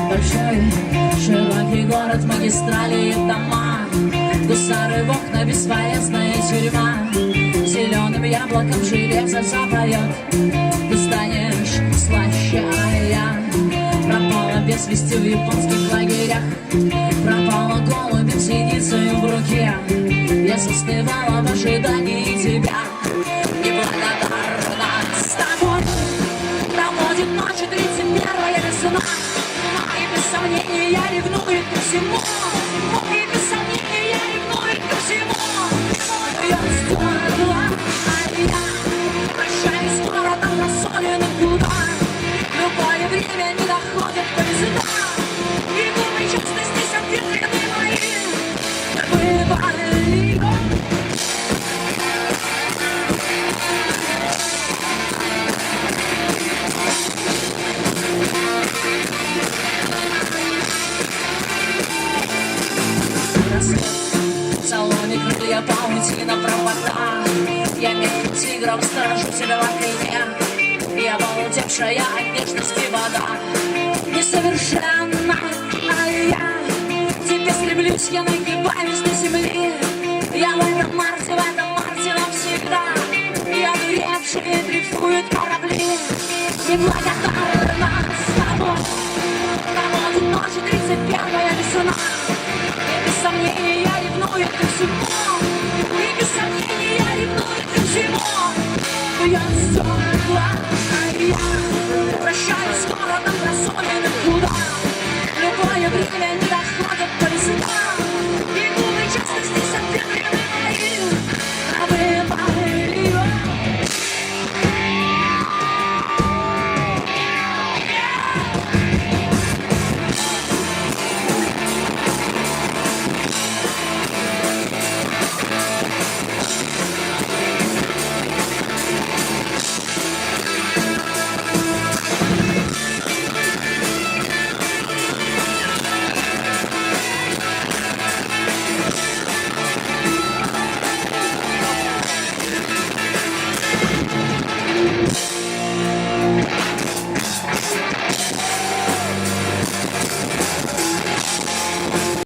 большой, широкий город, магистрали и дома, гусары в окна, бесполезная тюрьма. Зеленым яблоком железо запоет, ты станешь слаще, а я пропала без вести в японских лагерях, пропала голубем синицею в руке. Я застывала в ожидании тебя, неблагодарна. С тобой проводит ночи 31-я весна, и без сомнения я ревную ко всему, и без сомнения я ревную ко всему. Я сдохла, а я прощаюсь с городом рассоленным куда. Любое время не доходит поезда, и глупой честности ответы мои бывали. В салоне крылья паутина провода, я мягким тигром сторожу себя в окне. Я полудевшая от нежности вода, несовершенна, а я тебе стремлюсь, я нагибаюсь на земле. Я в этом марте навсегда, я дуевшие дрейфуют корабли. Неблагодарна с тобой, проводит ночи 31-я весна, и без сомнения я ревную ко всему, и без сомнения я ревную ко всему. Я сдохла, а я прощаюсь с городом рассоленным куда.